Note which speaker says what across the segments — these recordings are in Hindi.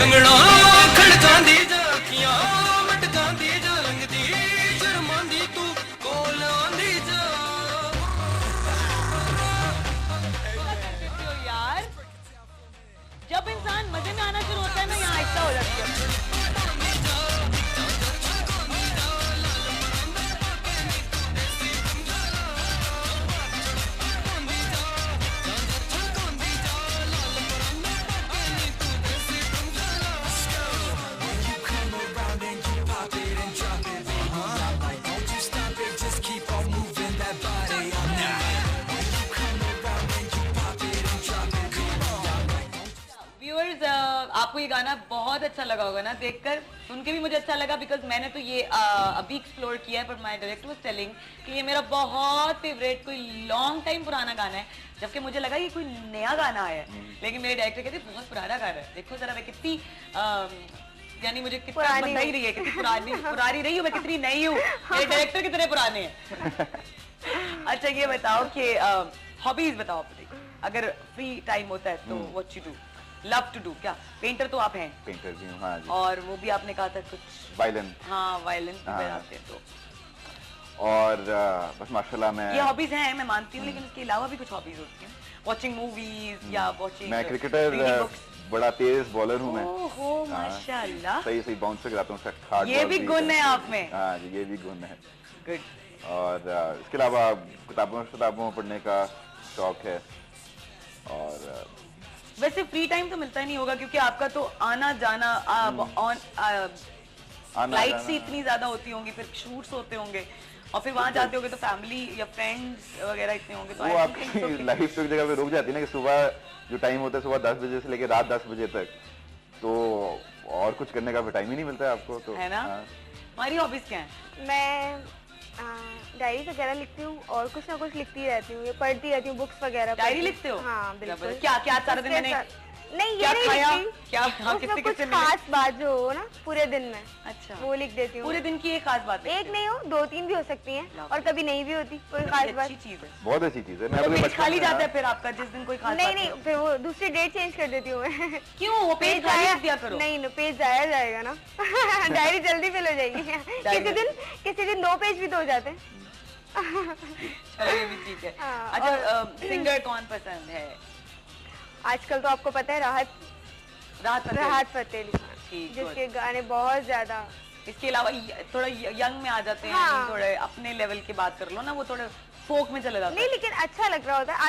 Speaker 1: कंगना खड़ जांदी जाखियां मट जांदी जा रंगदी शर्मांदी तू कोल आंदी जा
Speaker 2: यार जब इंसान मजे में आना शुरू होता है ना यहाँ ऐसा हो जाती है। आपको ये गाना बहुत अच्छा लगा होगा ना देखकर, सुन के भी मुझे अच्छा लगा बिकॉज मैंने तो ये अभी एक्सप्लोर किया है, पर माय डायरेक्टर वाज टेलिंग कि ये मेरा बहुत फेवरेट कोई लॉन्ग टाइम पुराना गाना है, जबकि मुझे लगा ये कोई नया गाना है, लेकिन मेरे डायरेक्टर कहते बहुत पुराना गाना है। देखो जरा मैं कितनी यानी मुझे कितना बता ही रही है, कितनी पुरानी रही हूँ मैं, कितनी नई हूँ, मेरे डायरेक्टर कितने पुराने हैं। अच्छा ये बताओ कि हॉबीज बताओ अपनी, अगर फ्री टाइम होता है तो what you do, love to do. क्या पेंटर तो आप हैं?
Speaker 3: पेंटर भी हूँ, हाँ जी।
Speaker 2: और वो भी आपने कहा था कुछ
Speaker 3: वायलिन।
Speaker 2: हाँ वायलिन भी बजाते हैं तो।
Speaker 3: और बस माशाल्लाह मैं,
Speaker 2: ये हॉबीज हैं मैं मानती हूँ, लेकिन इसके अलावा भी कुछ हॉबीज होती हैं, वॉचिंग मूवीज या वॉचिंग।
Speaker 3: मैं क्रिकेटर, बड़ा तेज बॉलर हूँ मैं।
Speaker 2: ओहो माशाल्लाह,
Speaker 3: सही सही बाउंस कराता हूँ।
Speaker 2: ये भी गुण है आप में।
Speaker 3: हाँ जी, ये भी गुण है।
Speaker 2: गुड।
Speaker 3: और इसके अलावा किताबों पढ़ने का शौक है। और
Speaker 2: वैसे फ्री टाइम तो मिलता ही नहीं होगा क्योंकि आपका तो आना जाना फ्लाइट्स ही इतनी ज्यादा होती होंगी, फिर शूट्स होते होंगे और फिर वहां जाते होंगे तो फैमिली या फ्रेंड्स वगैरह इतने होंगे, तो
Speaker 3: वो आपकी लाइफ तो एक जगह पे रुक जाती है ना कि सुबह जो टाइम होता है सुबह 10 बजे से लेकर रात 10 बजे तक, तो और कुछ करने का टाइम ही नहीं मिलता है आपको, तो
Speaker 2: है ना। हमारी हॉबीज क्या है?
Speaker 4: मैं डायरी वगैरह लिखती हूँ और कुछ ना कुछ लिखती रहती हूँ, पढ़ती रहती हूँ बुक्स वगैरह।
Speaker 2: डायरी लिखते हो?
Speaker 4: हाँ बिल्कुल।
Speaker 2: क्या क्या सारा दिन मैंने
Speaker 4: नहीं
Speaker 2: क्या
Speaker 4: ये
Speaker 2: खाया,
Speaker 4: नहीं लिखती,
Speaker 2: क्या
Speaker 4: उसमें कुछ खास बात जो हो ना पूरे दिन में,
Speaker 2: अच्छा
Speaker 4: वो लिख देती हूँ।
Speaker 2: पूरे दिन की एक खास बात,
Speaker 4: एक नहीं हो 2-3 भी हो सकती हैं और कभी नहीं भी होती कोई खास बात।
Speaker 2: अच्छी चीज है,
Speaker 3: बहुत अच्छी चीज है।
Speaker 2: तो पेज खाली जाता है फिर आपका जिस दिन कोई खास
Speaker 4: नहीं नहीं, फिर वो दूसरी डेट चेंज कर देती हूँ मैं।
Speaker 2: क्यों? वो पेज खाली दिया करो।
Speaker 4: नहीं पेज जाया जाएगा ना। डायरी जल्दी फिल हो जाएगी। किसी दिन 2 पेज भी तो हो जाते हैं।
Speaker 2: चलो ये भी ठीक है। अच्छा सिंगर कौन पसंद है
Speaker 4: आजकल? तो आपको पता है राहत फतेह अली खान, जिसके गाने बहुत ज्यादा।
Speaker 2: इसके अलावा थोड़ा यंग में आ जाते हैं,
Speaker 4: हाँ।
Speaker 2: थोड़े अपने लेवल की बात कर लो ना, वो थोड़े फोक में चले जाते हैं।
Speaker 4: नहीं लेकिन अच्छा लग रहा होता है।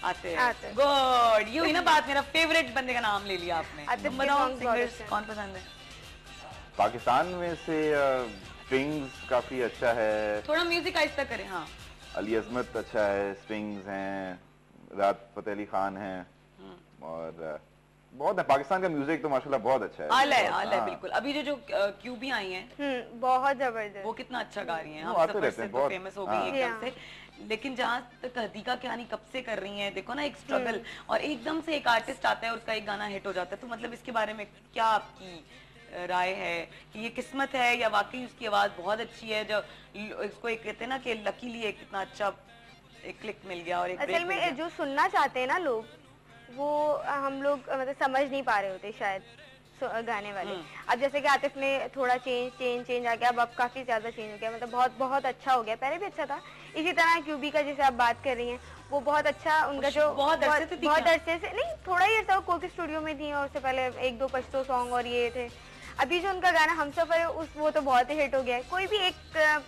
Speaker 2: आतिफ गुड, यू ही ना बात, मेरा फेवरेट बंदे का नाम ले लिया आपने।
Speaker 4: आतिफ
Speaker 2: बताओ सिंगर्स कौन पसंद है?
Speaker 3: पाकिस्तान में से स्ट्रिंग्स काफी अच्छा है,
Speaker 2: थोड़ा म्यूजिक आहिस्ता करें। हाँ
Speaker 3: अली अजमत अच्छा है, स्ट्रिंग्स हैं, राहत फतेह अली खान हैं, और बहुत है। पाकिस्तान का म्यूजिक तो माशाल्लाह बहुत अच्छा है,
Speaker 2: आला है बिल्कुल। अभी जो क्यूबी आई हैं
Speaker 4: बहुत जबरदस्त,
Speaker 2: वो कितना अच्छा गा रही हैं,
Speaker 3: वो
Speaker 2: हम
Speaker 3: आते
Speaker 2: सफर
Speaker 3: रहते
Speaker 2: से
Speaker 3: हैं,
Speaker 2: तो
Speaker 3: बहुत
Speaker 2: फेमस हो गई एकदम से। लेकिन जहाँ तक हदीका कहानी कब से कर रही हैं, देखो ना एक स्ट्रगल, और एकदम से एक आर्टिस्ट आता है और उसका एक गाना हिट हो जाता है, तो मतलब इसके बारे में क्या आपकी राय है कि ये किस्मत है या वाकई उसकी आवाज बहुत अच्छी है, जो इसको एक कहते हैं ना कि लकीली एक कितना अच्छा एक क्लिक मिल गया और एक
Speaker 4: असल में जो सुनना चाहते हैं ना लोग, वो हम लोग मतलब समझ नहीं पा रहे होते शायद गाने वाले। अब जैसे कि आतिफ ने थोड़ा चेंज आ गया, अब काफी ज्यादा चेंज हो गया, मतलब बहुत बहुत अच्छा हो गया, पहले भी अच्छा था। इसी तरह क्यूबी का जैसे आप बात कर रही हैं, वो बहुत अच्छा, उनका जो बहुत अरसे से नहीं, थोड़ा ही अर्सा कोकी स्टूडियो में थी और उससे पहले 1-2 पश्तो सॉन्ग और ये थे। अभी जो उनका गाना हमसफर है वो तो बहुत ही हिट हो गया है। कोई भी एक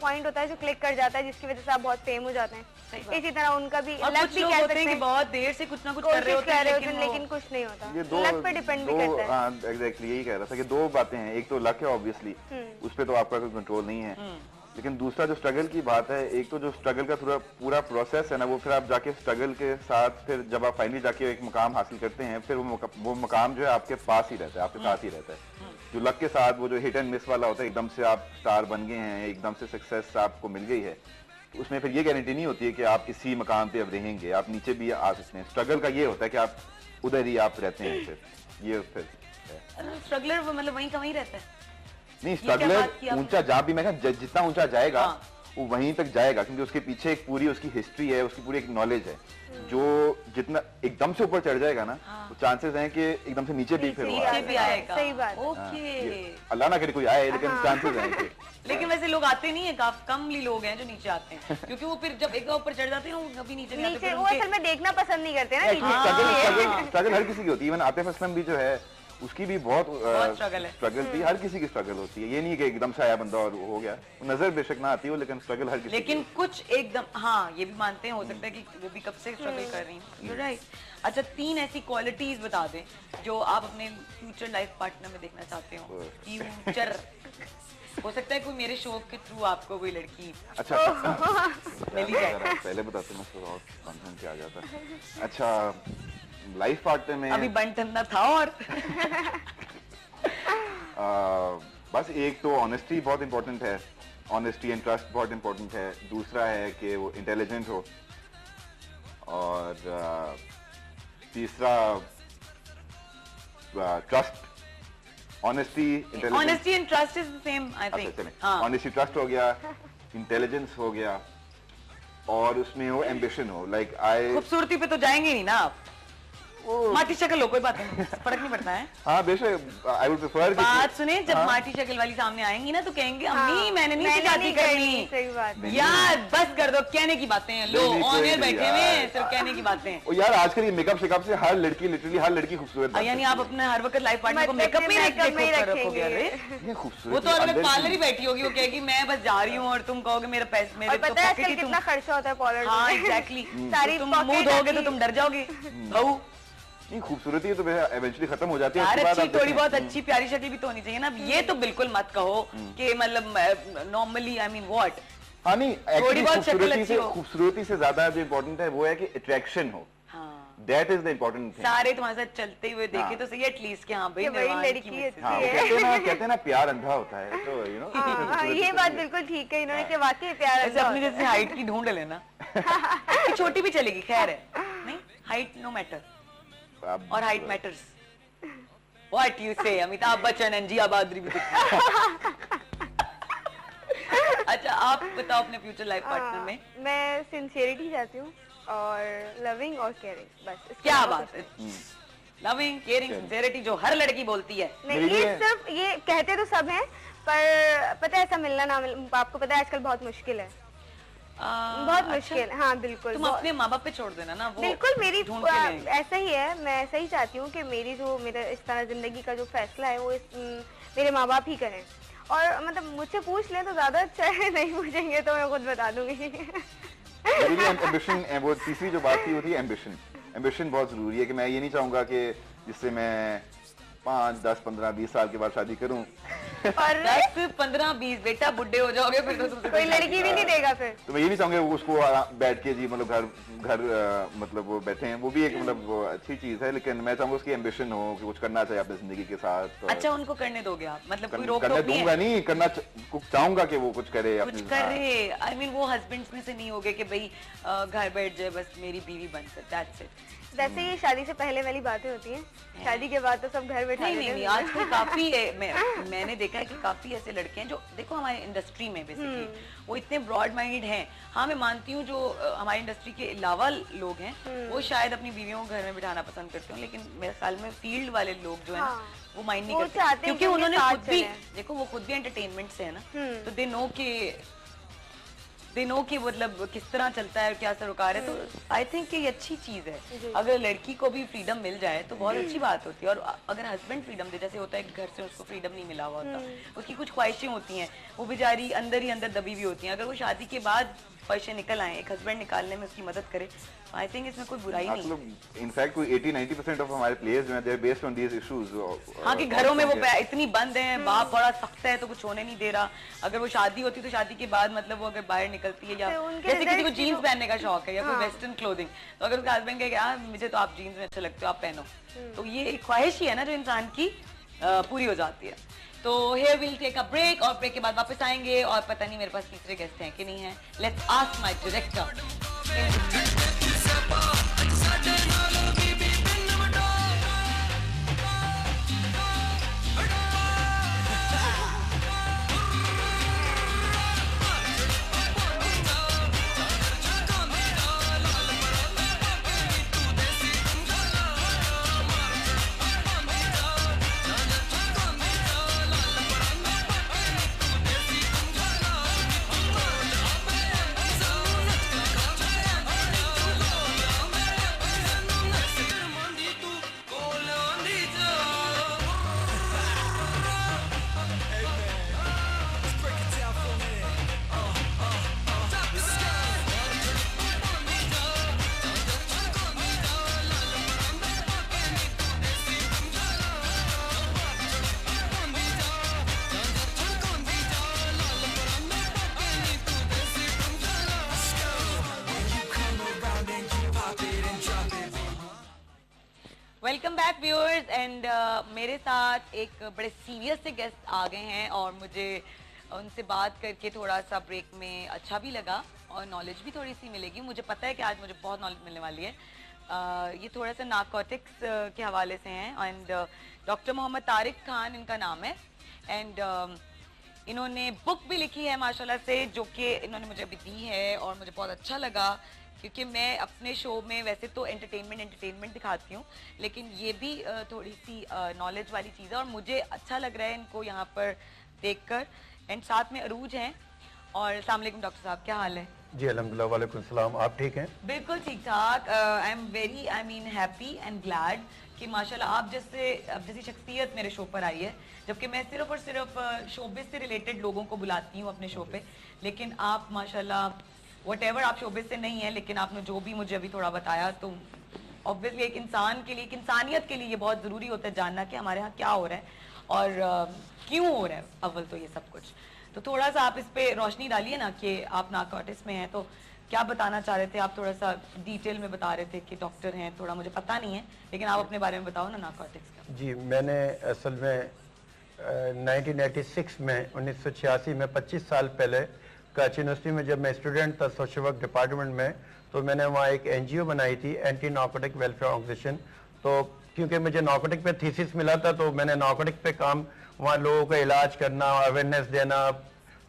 Speaker 4: पॉइंट होता है जो क्लिक कर जाता है, जिसकी वजह से आप बहुत फेम हो जाते हैं। इसी तरह उनका भी लक भी कह सकते हैं,
Speaker 2: बहुत देर से कुछ ना कुछ कर रहे होते हैं
Speaker 4: लेकिन कुछ नहीं होता, लक पे डिपेंड भी करता है।
Speaker 3: एग्जैक्टली यही कह रहा था कि 2 बातें हैं, एक तो लक है ऑब्वियसली, उस पर तो आपका कोई कंट्रोल नहीं है, लेकिन दूसरा जो स्ट्रगल की बात है, एक तो जो स्ट्रगल का पूरा प्रोसेस है ना, वो फिर आप जाके स्ट्रगल के साथ फिर जब आप फाइनली जाके एक मुकाम हासिल करते हैं, फिर वो मुकाम जो है आपके पास ही रहता है, आपके साथ ही रहता है। जो लक के साथ वो जो हिट एंड मिस वाला होता है, एकदम से आप स्टार बन गए हैं, एकदम से सक्सेस आपको मिल गई है, तो उसमें फिर ये गारंटी नहीं होती है कि आप इसी मकाम पे अब रहेंगे, आप नीचे भी आ सकते हैं। स्ट्रगल का ये होता है कि आप उधर ही आप रहते हैं, फिर ये फिर
Speaker 2: स्ट्रगलर मतलब वहीं का वहीं रहता है।
Speaker 3: नहीं, स्ट्रगलर ऊंचा जा भी, मैं जितना ऊंचा जाएगा वो वहीं तक जाएगा, क्योंकि उसके पीछे एक पूरी उसकी हिस्ट्री है, उसकी पूरी एक नॉलेज है। जो जितना एकदम से ऊपर चढ़ जाएगा ना, तो चांसेस हैं कि एकदम से नीचे भी फिर वो
Speaker 2: नीचे भी आएगा।
Speaker 4: सही बात।
Speaker 2: ओके।
Speaker 3: अल्लाह ना करे कोई आए, लेकिन चांसेस हैं कि
Speaker 2: लेकिन वैसे लोग आते नहीं है, काफी कम ही लोग हैं जो नीचे आते हैं, क्योंकि वो फिर जब एक बार ऊपर चढ़ जाते हैं वो कभी नीचे नहीं आते।
Speaker 4: नीचे
Speaker 2: फिर
Speaker 4: वो
Speaker 2: उनके-
Speaker 4: असल में देखना पसंद नहीं करते ना नीचे।
Speaker 3: स्ट्रगल हर किसी की होती है। इवन आतिफ असलम भी जो है उसकी भी बहुत
Speaker 2: struggle है।
Speaker 3: स्ट्रगल थी। हर किसी की स्ट्रगल होती है, ये नहीं कि एकदम से आया बंदा और हो गया। नजर बेशक ना आती हो, लेकिन स्ट्रगल हर किसी
Speaker 2: लेकिन कुछ एकदम, हाँ ये भी मानते हैं, हो सकता है कि वो भी कब से स्ट्रगल कर रही हैं। You're right। अच्छा, 3 ऐसी क्वालिटीज बता दें जो आप अपने फ्यूचर लाइफ पार्टनर में देखना चाहते हो। फ्यूचर हो सकता है कोई मेरे शो के थ्रू आपको कोई लड़की
Speaker 3: अच्छा
Speaker 2: मिल ही जाए।
Speaker 3: पहले बताते मैं थोड़ा और कॉन्फिडेंस आ जाता। अच्छा, लाइफ पार्टनर में
Speaker 2: अभी बंटन ना था और
Speaker 3: बस एक तो ऑनेस्टी बहुत इंपॉर्टेंट है। ऑनेस्टी एंड ट्रस्ट बहुत इंपॉर्टेंट है। दूसरा है कि वो इंटेलिजेंट हो, और तीसरा trust. Honesty, intelligence,
Speaker 2: honesty and trust is the same I think. हाँ,
Speaker 3: ऑनेस्टी, ट्रस्ट हो गया, इंटेलिजेंस हो गया, और उसमें वो एम्बिशन हो। लाइक आई
Speaker 2: खूबसूरती पे तो जाएंगे नहीं ना आप, माटी शक्ल हो कोई बात नहीं, फर्क नहीं पड़ता है।
Speaker 3: हाँ बेशक, आई वुड प्रेफर
Speaker 2: बात सुने, जब माटी शक्ल वाली सामने आएंगी ना तो कहेंगे अम्मी मैंने नहीं शादी करनी।
Speaker 4: सही बात है।
Speaker 2: यार बस कर दो, कहने की बातें हैं, लो
Speaker 3: नहीं,
Speaker 2: ऑन
Speaker 3: कोई
Speaker 2: एयर
Speaker 3: नहीं
Speaker 2: बैठे हुए हैं,
Speaker 3: यार।
Speaker 2: सिर्फ कहने की बातें हैं।
Speaker 3: ओ यार, आजकल ये मेकअप शेकअप से हर लड़की, लिटरली हर लड़की खूबसूरत बन
Speaker 2: यानी
Speaker 3: सकती
Speaker 2: आप अपने हर वक्त लाइफ पार्टनर को
Speaker 4: मतलब
Speaker 2: मेकअप में
Speaker 4: makeup में ही
Speaker 2: रखोगे? अरे
Speaker 3: है। ये खूबसूरत
Speaker 2: वो तो अगर
Speaker 3: अंदर
Speaker 2: पार्लर ही
Speaker 3: की-
Speaker 2: बैठी होगी, वो कहेगी मैं बस जा रही हूँ और तुम कहोगे मेरे पैसे मेरे
Speaker 4: और
Speaker 2: तो
Speaker 4: पता है
Speaker 2: पॉकेट
Speaker 4: आजकल
Speaker 2: ही तुम।
Speaker 4: कितना खर्चा होता है पार्लर
Speaker 2: हाँ
Speaker 4: में।
Speaker 2: एग्जैक्टली,
Speaker 4: सारी
Speaker 2: तुम
Speaker 4: pocket
Speaker 2: मुंह धोगे तो
Speaker 4: आपकी-
Speaker 2: तुम डर जाओगे। बहू
Speaker 3: नहीं, खूबसूरती तो इवेंचुअली खत्म हो जाती है।
Speaker 2: यार
Speaker 3: उसके बाद
Speaker 2: अच्छी,
Speaker 3: आप
Speaker 2: थोड़ी
Speaker 3: देखें-
Speaker 2: बहुत अच्छी प्यारी शक्ल भी तो होनी चाहिए ना। अब ये तो बिल्कुल मत कहो कि मतलब नॉर्मली आई मीन व्हाट।
Speaker 3: हाँ नहीं,
Speaker 2: थोड़ी
Speaker 3: एक्चुअली
Speaker 2: बहुत शक्ल अच्छी हो।
Speaker 3: खूबसूरती से ज्यादा जो इम्पोर्टेंट है वो है कि अट्रैक्शन हो।
Speaker 2: हाँ,
Speaker 3: that is the important thing.
Speaker 2: सारे तुम्हारे साथ चलते हुए देखे
Speaker 3: हाँ।
Speaker 2: तो सही एटलीस्ट कि हाँ भाई
Speaker 4: कि भाई
Speaker 2: निर्वाण की
Speaker 4: लड़की
Speaker 2: मिसेज।
Speaker 3: हाँ,
Speaker 4: ये-
Speaker 3: कहते हैं ना प्यार अंधा होता है, तो यू नो
Speaker 4: हाँ, ये बात बिल्कुल ठीक है इन्होंने कि वाकई प्यार
Speaker 2: ऐसे
Speaker 4: अच्छा
Speaker 2: अपनी
Speaker 4: होता
Speaker 2: जैसे हाइट की ढूंढ लेना। इसकी छोटी भी चलेगी, खैर है नहीं, हाइट नो मैटर और हाइट मैटर्स। व्हाट यू से अमिताभ बच्चन एंड जिया बादरी भी अच्छा, आप बताओ अपने फ्यूचर लाइफ पार्टनर में।
Speaker 4: मैं सिंसियरिटी चाहती हूँ और लविंग और केयरिंग, बस इसके
Speaker 2: क्या
Speaker 4: अलावा
Speaker 2: बात
Speaker 4: कुछ
Speaker 2: है, लविंग केयरिंग सिंसियरिटी जो हर लड़की बोलती है।
Speaker 4: नहीं।
Speaker 3: मेरी
Speaker 4: ये
Speaker 3: है।
Speaker 4: सिर्फ ये कहते तो सब हैं, पर पता है ऐसा मिलना ना आपको पता है आजकल बहुत मुश्किल है। बहुत मुश्किल। हाँ बिल्कुल।
Speaker 2: तुम
Speaker 4: बहुत-
Speaker 2: अपने माँ बाप पे छोड़ देना ना, वो
Speaker 4: बिल्कुल मेरी
Speaker 2: ढूंढ के लेंगे।
Speaker 4: ऐसा ही है। मैं ऐसा ही चाहती हूँ कि मेरा इस तरह जिंदगी का जो फैसला है वो मेरे माँ बाप ही करें। और मतलब मुझसे पूछ लें तो ज्यादा अच्छा है, नहीं पूछेंगे तो मैं खुद बता दूंगी।
Speaker 3: मेरी भी एम्बिशन, वो तीसरी जो बात थी वो थी एम्बिशन। एम्बिशन बहुत जरूरी है कि मैं ये नहीं चाहूंगा कि जिससे मैं 5, 10, 15, 20 साल के बाद शादी करूं।
Speaker 4: और
Speaker 2: 10, 15, 20 बेटा बुढ़े हो जाओगे फिर तो तुमसे
Speaker 4: कोई लड़की भी नहीं देगा फिर।
Speaker 3: तो मैं ये नहीं चाहूंगा वो उसको बैठ के जी मतलब घर मतलब वो बैठे हैं, वो भी एक मतलब वो अच्छी चीज है, लेकिन मैं चाहूंगा उसकी एम्बिशन हो कि कुछ करना चाहिए अपनी जिंदगी के साथ।
Speaker 2: अच्छा, उनको करने दोगे आप, मतलब कोई रोक
Speaker 3: करने
Speaker 2: टोक नहीं
Speaker 3: दूंगा
Speaker 2: है?
Speaker 3: नहीं, करना चाहूंगा कि वो कुछ करे
Speaker 2: कुछ
Speaker 3: अपने
Speaker 2: करे, आई मीन वो हस्बैंड्स में से नहीं होगे कि भाई घर बैठ जाए बस मेरी बीवी बनकर, दैट्स इट।
Speaker 4: वैसे ये शादी से पहले वाली बातें होती हैं, शादी के बाद तो सब घर बैठा
Speaker 2: नहीं
Speaker 4: देते
Speaker 2: नहीं नहीं,
Speaker 4: हैं।
Speaker 2: आजकल काफी मैंने देखा है कि काफी ऐसे लड़के हैं जो देखो हमारे इंडस्ट्री में बेसिकली वो इतने ब्रॉड माइंडेड हैं। हाँ मैं मानती हूँ जो हमारी इंडस्ट्री के अलावा लोग हैं वो शायद अपनी बीवियों को घर में बिठाना पसंद करते हो, लेकिन मेरे ख्याल में फील्ड वाले लोग जो है ना वो माइंड नहीं
Speaker 4: वो
Speaker 2: करते,
Speaker 4: चाहते हैं
Speaker 2: क्योंकि
Speaker 4: कि उनके
Speaker 2: उन्होंने
Speaker 4: साथ
Speaker 2: खुद भी
Speaker 4: चलें।
Speaker 2: देखो वो खुद भी एंटरटेनमेंट से है ना, तो दे नो कि मतलब किस तरह चलता है और क्या सरोकार है। तो आई थिंक कि ये अच्छी चीज है, अगर लड़की को भी फ्रीडम मिल जाए तो बहुत अच्छी बात होती है। और अगर हस्बैंड फ्रीडम दे, जैसे होता है कि घर से उसको फ्रीडम नहीं मिला हुआ होता, उसकी कुछ ख्वाहिशें होती हैं, वो बेचारी अंदर ही अंदर दबी हुई होती हैं, अगर वो शादी के बाद ख्वाहिशें निकल आए, एक हस्बैंड निकालने में उसकी मदद करे, आई थिंक इसमें कोई बुराई नहीं है।
Speaker 3: इनफैक्ट कोई 80-90% ऑफ हमारे प्लेयर्स जो हैं they are based on these issues.
Speaker 2: हाँ कि घरों में वो इतनी बंद है, बाप बड़ा सख्त है तो कुछ होने नहीं दे रहा। अगर वो शादी होती तो शादी के बाद मतलब वो अगर बाहर निकलती है या
Speaker 4: तो उनके
Speaker 2: जैसे किसी को
Speaker 4: रिजल्ट
Speaker 2: जीन्स
Speaker 4: तो-
Speaker 2: पहनने का शौक है या कोई वेस्टर्न क्लोथिंग, तो अगर उसका हस्बैंड कहे यार मुझे तो आप जीन्स में अच्छे लगते हो आप पहनो, तो ये एक ख्वाहिश ही है ना जो इंसान की पूरी हो जाती है। तो here we'll take a break और ब्रेक के बाद वापस आएंगे और पता नहीं मेरे पास तीसरे गेस्ट हैं कि नहीं है। Let's ask my director। Welcome back viewers and मेरे साथ एक बड़े सीरियस से गेस्ट आ गए हैं और मुझे उनसे बात करके थोड़ा सा ब्रेक में अच्छा भी लगा और नॉलेज भी थोड़ी सी मिलेगी। मुझे पता है कि आज मुझे बहुत नॉलेज मिलने वाली है। ये थोड़ा सा नारकोटिक्स के हवाले से हैं एंड डॉक्टर मोहम्मद तारिक खान इनका नाम है एंड इन्होंने बुक भी लिखी है माशाल्लाह से, जो कि इन्होंने मुझे अभी दी है और मुझे बहुत अच्छा लगा क्योंकि मैं अपने शो में वैसे तो एंटरटेनमेंट दिखाती हूँ, लेकिन ये भी थोड़ी सी नॉलेज वाली चीज़ है और मुझे अच्छा लग रहा है इनको यहाँ पर देखकर। एंड साथ में अरूज हैं। और अस्सलाम वालेकुम डॉक्टर साहब, क्या हाल है?
Speaker 5: जी अल्हम्दुलिल्लाह, वालेकुम सलाम। आप ठीक हैं?
Speaker 2: बिल्कुल ठीक ठाक। I am very happy and glad कि माशाल्लाह आप जैसी शख्सियत मेरे शो पर आई है, जबकि मैं सिर्फ और सिर्फ शोबिस से रिलेटेड लोगों को बुलाती हूँ अपने शो पे, लेकिन आप माशाल्लाह व्हाटएवर आप शोबिस से नहीं है, लेकिन आपने जो भी मुझे अभी थोड़ा बताया तो ऑब्वियसली एक इंसान के लिए, एक इंसानियत के लिए ये बहुत ज़रूरी होता है जानना कि हमारे यहाँ क्या हो रहा है और क्यों हो रहा है अव्वल तो ये सब कुछ। तो थोड़ा सा आप इस पे रोशनी डालिए ना कि आप नारकोटिक्स में हैं, तो क्या बताना चाह रहे थे आप? थोड़ा सा डिटेल में बता रहे थे कि डॉक्टर हैं, थोड़ा मुझे पता नहीं है, लेकिन आप अपने बारे में बताओ ना नारकोटिक्स का।
Speaker 5: जी, मैंने असल में 1986 में 1986 में 25 साल पहले कराची यूनिवर्सिटी में जब मैं स्टूडेंट था सोशल वर्क डिपार्टमेंट में, तो मैंने वहाँ एक NGO बनाई थी, एंटी नारकोटिक वेलफेयर ऑर्गेनाइजेशन। तो क्योंकि मुझे नारकोटिक पे थीसिस मिला था, तो मैंने नारकोटिक पे काम, वहाँ लोगों का इलाज करना, अवेयरनेस देना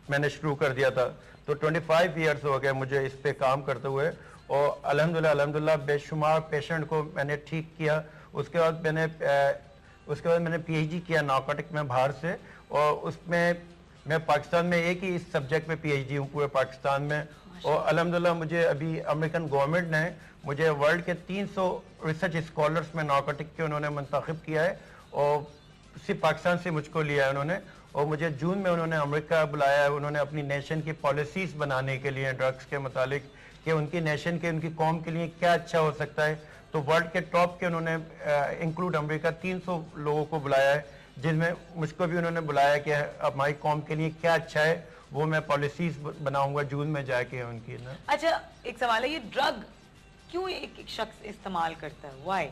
Speaker 5: मैंने शुरू कर दिया था। तो 25 ईयर्स हो गए मुझे इस पे काम करते हुए और अल्हम्दुलिल्लाह बेशुमार पेशेंट को मैंने ठीक किया। उसके बाद मैंने PhD किया नारकोटिक में बाहर से, और उसमें मैं पाकिस्तान में एक ही इस सब्जेक्ट में PhD हूँ पूरे पाकिस्तान में। और अल्हम्दुलिल्लाह मुझे अभी अमेरिकन गवर्नमेंट ने मुझे वर्ल्ड के 300 रिसर्च स्कॉलर्स में नारकोटिक के उन्होंने मुंतखब किया है और सिर्फ पाकिस्तान से मुझको लिया है उन्होंने। और मुझे जून में उन्होंने अमेरिका बुलाया है, उन्होंने अपनी नेशन की पॉलिसीज बनाने के लिए ड्रग्स के मुतालिक कि उनकी नेशन के, उनकी कौम के लिए क्या अच्छा हो सकता है। तो वर्ल्ड के टॉप के उन्होंने इंक्लूड अमेरिका 300 लोगों को बुलाया है, जिनमें मुझको भी उन्होंने बुलाया कि हमारी कौम के लिए क्या अच्छा है, वो मैं पॉलिसीज बनाऊंगा जून में जाके उनकी ना।
Speaker 2: अच्छा, एक सवाल है, ये ड्रग क्यों एक शख्स इस्तेमाल करता है? व्हाई?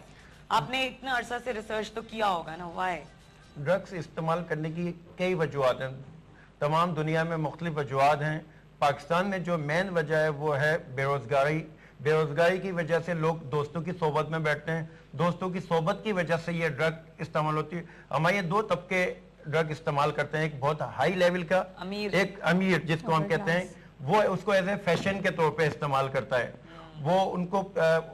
Speaker 2: आपने इतना अरसा से रिसर्च तो किया होगा ना, व्हाई?
Speaker 5: ड्रग्स इस्तेमाल करने की कई वजूहत हैं, तमाम दुनिया में मुख्तलिफ वजूहत हैं। पाकिस्तान में जो मेन वजह है वो है बेरोज़गारी। बेरोज़गारी की वजह से लोग दोस्तों की सोबत में बैठते हैं, दोस्तों की सोबत की वजह से ये ड्रग इस्तेमाल होती है। हमारे ये दो तबके ड्रग इस्तेमाल करते हैं, एक बहुत हाई लेवल का, एक अमीर जिसको हम कहते हैं, वो उसको एज ए फैशन के तौर पे इस्तेमाल करता है। वो उनको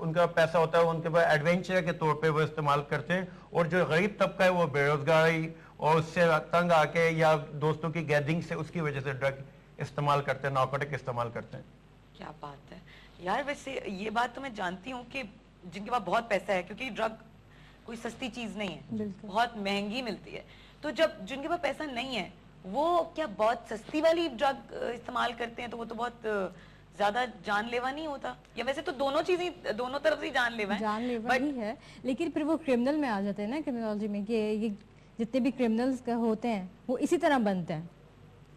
Speaker 5: उनका पैसा होता है, उनके पास एडवेंचर के तौर पे वो इस्तेमाल करते हैं। और जो गरीब तबका है वो बेरोजगारी और उससे तंग आके या दोस्तों की गैदरिंग से उसकी वजह से ड्रग इस्तेमाल करते हैं, नारकोटिक इस्तेमाल करते हैं।
Speaker 2: क्या बात है यार। वैसे ये बात तो मैं जानती हूँ कि जिनके पास बहुत पैसा है, क्योंकि ड्रग कोई सस्ती चीज नहीं है, बहुत महंगी मिलती है, तो जब जिनके पास पैसा नहीं है वो क्या बहुत सस्ती वाली ड्रग इस्तेमाल करते हैं? तो वो तो बहुत ज्यादा जानलेवा नहीं होता? या वैसे तो दोनों चीजें, दोनों तरफ से जानलेवा है,
Speaker 6: जानलेवा ही है, लेकिन फिर वो क्रिमिनल में आ जाते हैं ना, क्रिमिनोलॉजी में, कि ये जितने भी क्रिमिनल्स होते हैं वो इसी तरह बनते हैं।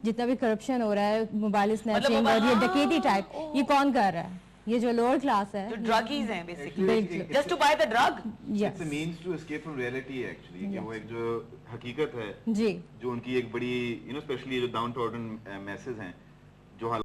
Speaker 6: जितना भी करप्शन हो रहा है, मोबाइल स्नैचिंग और ये डकैती टाइप, ये कौन कर रहा है? ये जो लोअर क्लास है,
Speaker 2: जो ड्रगीज हैं basically, just to buy the drug.
Speaker 3: It's a means to escape from reality actually, कि वो एक जो हकीकत है
Speaker 6: जी,
Speaker 3: जो उनकी एक बड़ी स्पेशली जो डाउन टू अर्थ मैसेज हैं, जो